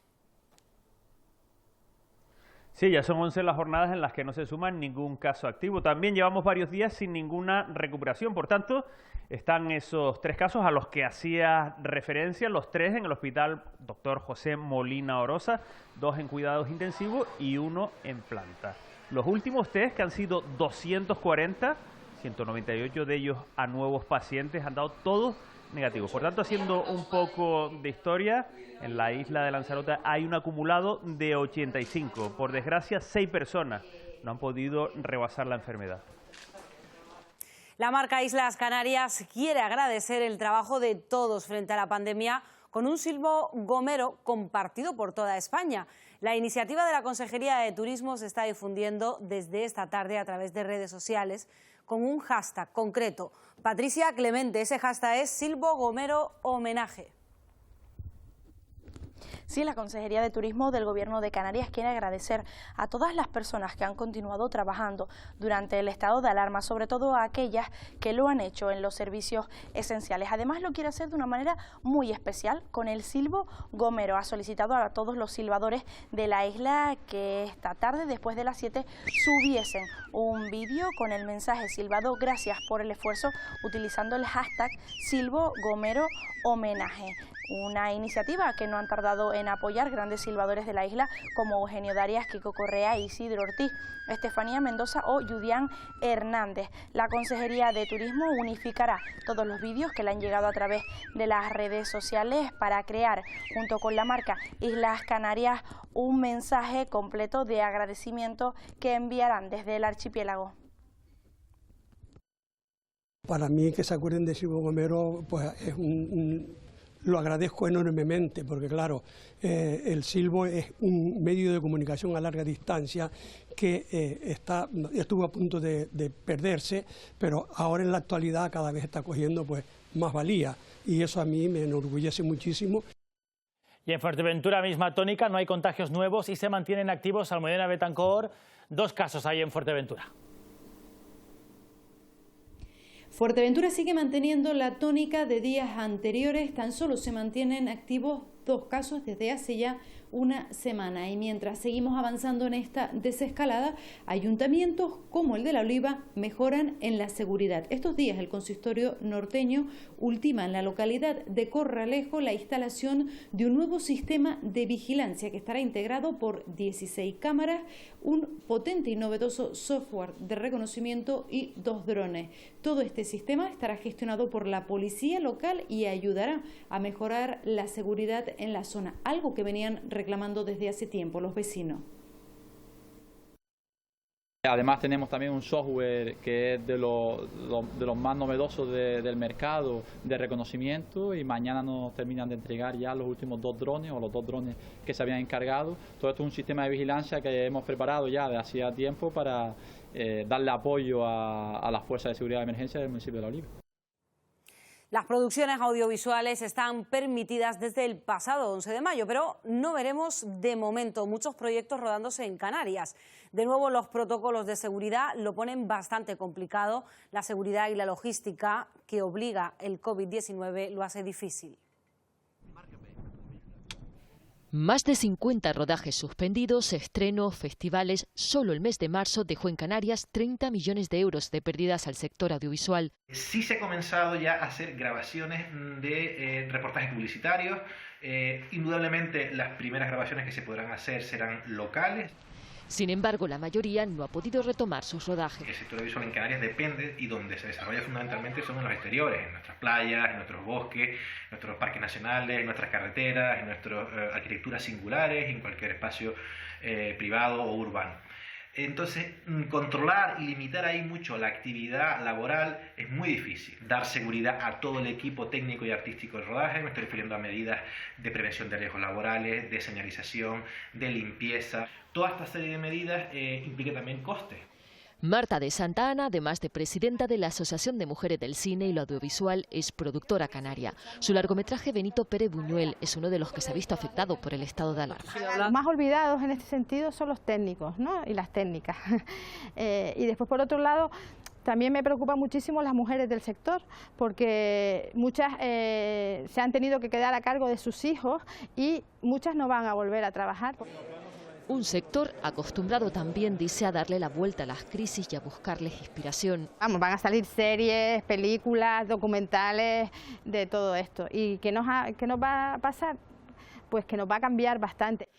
Sí, ya son 11 las jornadas en las que no se suma ningún caso activo. También llevamos varios días sin ninguna recuperación. Por tanto, están esos 3 casos a los que hacía referencia, los 3 en el hospital Dr. José Molina Orosa, 2 en cuidados intensivos y 1 en planta. Los últimos test, que han sido 240, 198 de ellos a nuevos pacientes, han dado todos negativos. Por tanto, haciendo un poco de historia, en la isla de Lanzarote hay un acumulado de 85. Por desgracia, 6 personas no han podido rebasar la enfermedad. La marca Islas Canarias quiere agradecer el trabajo de todos frente a la pandemia con un silbo gomero compartido por toda España. La iniciativa de la Consejería de Turismo se está difundiendo desde esta tarde a través de redes sociales con un hashtag concreto. Patricia Clemente, ese hashtag es Silbo Gomero Homenaje. Sí, la Consejería de Turismo del Gobierno de Canarias quiere agradecer a todas las personas que han continuado trabajando durante el estado de alarma, sobre todo a aquellas que lo han hecho en los servicios esenciales. Además, lo quiere hacer de una manera muy especial con el silbo gomero. Ha solicitado a todos los silbadores de la isla que esta tarde, después de las 7, subiesen un vídeo con el mensaje silbado "Gracias por el esfuerzo", utilizando el hashtag Silbo Gomero Homenaje. Una iniciativa que no han tardado en apoyar grandes silbadores de la isla como Eugenio Darias, Kiko Correa, Isidro Ortiz, Estefanía Mendoza o Yudián Hernández. La Consejería de Turismo unificará todos los vídeos que le han llegado a través de las redes sociales para crear, junto con la marca Islas Canarias, un mensaje completo de agradecimiento que enviarán desde el archipiélago. Para mí, que se acuerden de Silbo Gomero, pues es lo agradezco enormemente, porque claro, el silbo es un medio de comunicación a larga distancia que estuvo a punto de perderse, pero ahora en la actualidad cada vez está cogiendo pues más valía, y eso a mí me enorgullece muchísimo. Y en Fuerteventura, misma tónica, no hay contagios nuevos y se mantienen activos. Almudena Betancor, 2 casos hay en Fuerteventura. Fuerteventura sigue manteniendo la tónica de días anteriores, tan solo se mantienen activos 2 casos desde hace ya una semana, y mientras seguimos avanzando en esta desescalada, ayuntamientos como el de La Oliva mejoran en la seguridad. Estos días el consistorio norteño ultima en la localidad de Corralejo la instalación de un nuevo sistema de vigilancia que estará integrado por 16 cámaras, un potente y novedoso software de reconocimiento y 2 drones. Todo este sistema estará gestionado por la policía local y ayudará a mejorar la seguridad en la zona, algo que venían reclamando desde hace tiempo los vecinos. Además tenemos también un software que es de los más novedosos del mercado de reconocimiento, y mañana nos terminan de entregar ya los últimos 2 drones o los 2 drones que se habían encargado. Todo esto es un sistema de vigilancia que hemos preparado ya de hacía tiempo para darle apoyo a las fuerzas de seguridad de emergencia del municipio de La Oliva. Las producciones audiovisuales están permitidas desde el pasado 11 de mayo, pero no veremos de momento muchos proyectos rodándose en Canarias. De nuevo, los protocolos de seguridad lo ponen bastante complicado. La seguridad y la logística que obliga el COVID-19 lo hace difícil. Más de 50 rodajes suspendidos, estrenos, festivales. Solo el mes de marzo dejó en Canarias 30 millones de euros de pérdidas al sector audiovisual. Sí se ha comenzado ya a hacer grabaciones de reportajes publicitarios. Indudablemente las primeras grabaciones que se podrán hacer serán locales. Sin embargo, la mayoría no ha podido retomar sus rodajes. El sector audiovisual en Canarias depende, y donde se desarrolla fundamentalmente son en los exteriores, en nuestras playas, en nuestros bosques, en nuestros parques nacionales, en nuestras carreteras, en nuestras arquitecturas singulares, en cualquier espacio privado o urbano. Entonces, controlar y limitar ahí mucho la actividad laboral es muy difícil. Dar seguridad a todo el equipo técnico y artístico del rodaje, me estoy refiriendo a medidas de prevención de riesgos laborales, de señalización, de limpieza. Toda esta serie de medidas implica también costes. Marta de Santa Ana, además de presidenta de la Asociación de Mujeres del Cine y lo Audiovisual, es productora canaria. Su largometraje Benito Pérez Buñuel es uno de los que se ha visto afectado por el estado de alarma. Los más olvidados en este sentido son los técnicos, ¿no? Y las técnicas. Y después, por otro lado, también me preocupa muchísimo las mujeres del sector, porque muchas se han tenido que quedar a cargo de sus hijos y muchas no van a volver a trabajar. Un sector acostumbrado también, dice, a darle la vuelta a las crisis y a buscarles inspiración. Vamos, van a salir series, películas, documentales, de todo esto. ¿Y qué nos va a pasar? Pues que nos va a cambiar bastante.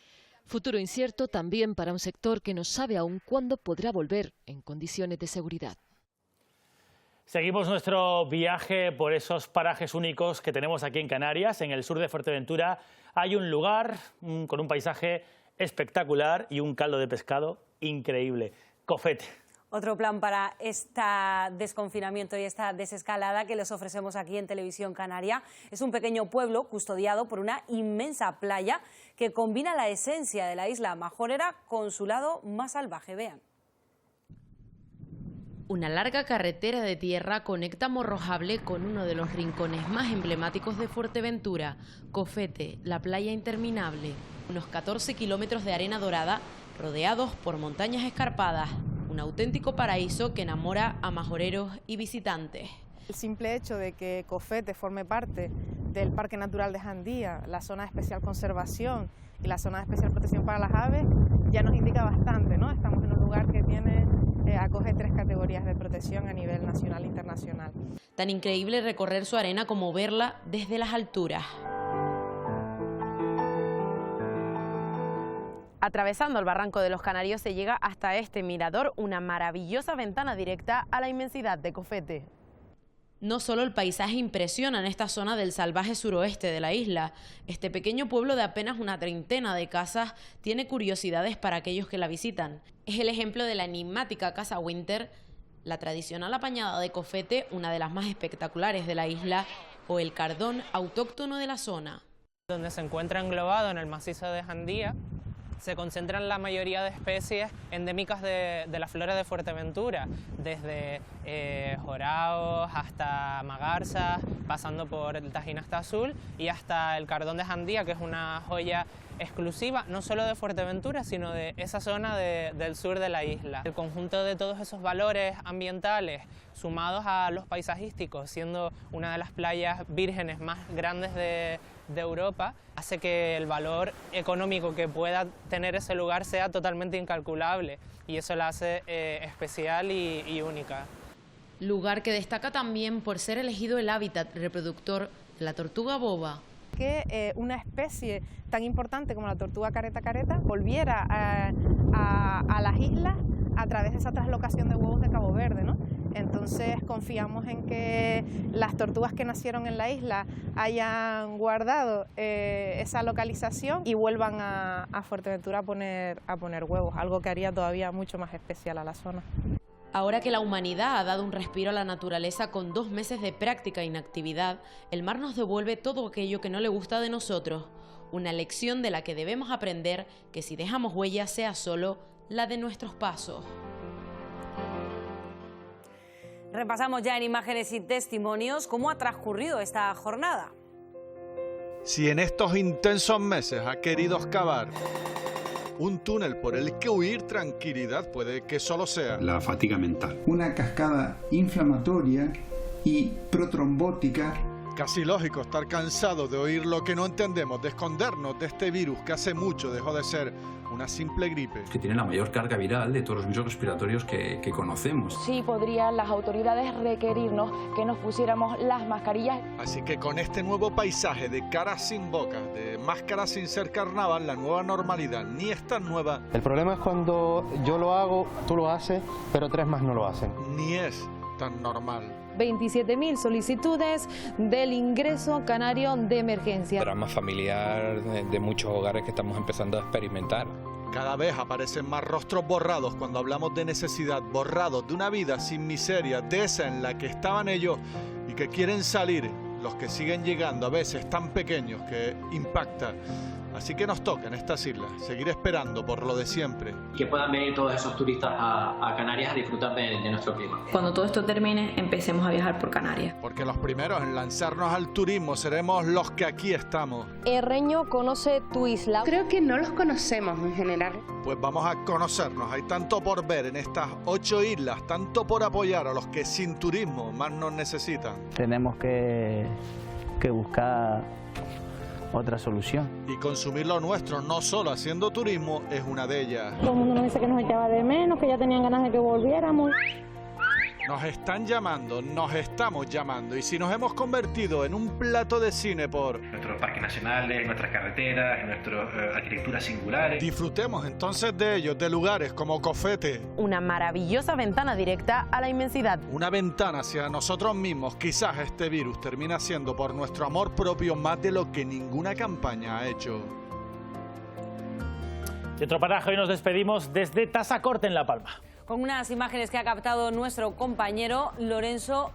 Futuro incierto también para un sector que no sabe aún cuándo podrá volver en condiciones de seguridad. Seguimos nuestro viaje por esos parajes únicos que tenemos aquí en Canarias. En el sur de Fuerteventura hay un lugar con un paisaje espectacular y un caldo de pescado increíble. Cofete. Otro plan para este desconfinamiento y esta desescalada que les ofrecemos aquí en Televisión Canaria es un pequeño pueblo custodiado por una inmensa playa que combina la esencia de la isla majorera con su lado más salvaje. Vean. Una larga carretera de tierra conecta Morrojable con uno de los rincones más emblemáticos de Fuerteventura, Cofete, la playa interminable. Unos 14 kilómetros de arena dorada rodeados por montañas escarpadas. Un auténtico paraíso que enamora a majoreros y visitantes. El simple hecho de que Cofete forme parte del Parque Natural de Jandía, la zona de especial conservación y la zona de especial protección para las aves, ya nos indica bastante, ¿no? Estamos en un lugar que acoge 3 categorías de protección a nivel nacional e internacional. Tan increíble recorrer su arena como verla desde las alturas. Atravesando el barranco de los Canarios se llega hasta este mirador, una maravillosa ventana directa a la inmensidad de Cofete. No solo el paisaje impresiona en esta zona del salvaje suroeste de la isla. Este pequeño pueblo de apenas una treintena de casas tiene curiosidades para aquellos que la visitan. Es el ejemplo de la enigmática Casa Winter, la tradicional apañada de Cofete, una de las más espectaculares de la isla, o el cardón autóctono de la zona. Donde se encuentra englobado en el macizo de Jandía, se concentran la mayoría de especies endémicas de la flora de Fuerteventura, desde joraos hasta magarzas, pasando por el taginasta azul y hasta el cardón de Jandía, que es una joya exclusiva no solo de Fuerteventura, sino de esa zona del sur de la isla. El conjunto de todos esos valores ambientales sumados a los paisajísticos, siendo una de las playas vírgenes más grandes de Europa, hace que el valor económico que pueda tener ese lugar sea totalmente incalculable, y eso la hace especial y única. Lugar que destaca también por ser elegido el hábitat reproductor de la tortuga boba. Que una especie tan importante como la tortuga careta volviera a las islas a través de esa traslocación de huevos de Cabo Verde, ¿no? Entonces confiamos en que las tortugas que nacieron en la isla hayan guardado esa localización y vuelvan a Fuerteventura a poner huevos, algo que haría todavía mucho más especial a la zona. Ahora que la humanidad ha dado un respiro a la naturaleza con 2 meses de práctica e inactividad, el mar nos devuelve todo aquello que no le gusta de nosotros. Una lección de la que debemos aprender que si dejamos huella sea solo la de nuestros pasos. Repasamos ya en imágenes y testimonios cómo ha transcurrido esta jornada. Si en estos intensos meses ha querido excavar un túnel por el que huir, tranquilidad puede que solo sea la fatiga mental. Una cascada inflamatoria y protrombótica. Casi lógico estar cansado de oír lo que no entendemos, de escondernos de este virus que hace mucho dejó de ser una simple gripe. Que tiene la mayor carga viral de todos los virus respiratorios que conocemos. Sí podrían las autoridades requerirnos que nos pusiéramos las mascarillas. Así que con este nuevo paisaje de caras sin boca, de máscaras sin ser carnaval, la nueva normalidad ni es tan nueva. El problema es cuando yo lo hago, tú lo haces, pero 3 más no lo hacen. Ni es tan normal. 27.000 solicitudes del ingreso canario de emergencia. Drama familiar de muchos hogares que estamos empezando a experimentar. Cada vez aparecen más rostros borrados cuando hablamos de necesidad, borrados de una vida sin miseria, de esa en la que estaban ellos y que quieren salir, los que siguen llegando, a veces tan pequeños que impacta. Así que nos toca en estas islas seguir esperando por lo de siempre. Que puedan venir todos esos turistas a Canarias a disfrutar de nuestro clima. Cuando todo esto termine, empecemos a viajar por Canarias. Porque los primeros en lanzarnos al turismo seremos los que aquí estamos. Herreño conoce tu isla. Creo que no los conocemos en general. Pues vamos a conocernos. Hay tanto por ver en estas 8 islas, tanto por apoyar a los que sin turismo más nos necesitan. Tenemos que buscar otra solución. Y consumir lo nuestro, no solo haciendo turismo, es una de ellas. Todo el mundo nos dice que nos echaba de menos, que ya tenían ganas de que volviéramos. Nos están llamando, nos estamos llamando, y si nos hemos convertido en un plato de cine por nuestros parques nacionales, nuestras carreteras, nuestras arquitecturas singulares. Disfrutemos entonces de ellos, de lugares como Cofete. Una maravillosa ventana directa a la inmensidad. Una ventana hacia nosotros mismos. Quizás este virus termina siendo por nuestro amor propio más de lo que ninguna campaña ha hecho. Y otro paraje, hoy nos despedimos desde Tasacorte en La Palma. Con unas imágenes que ha captado nuestro compañero Lorenzo.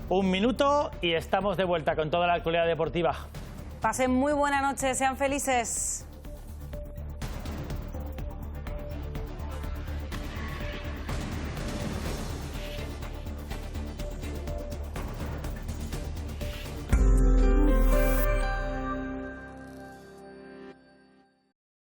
Un minuto y estamos de vuelta con toda la actualidad deportiva. Pasen muy buena noche, sean felices.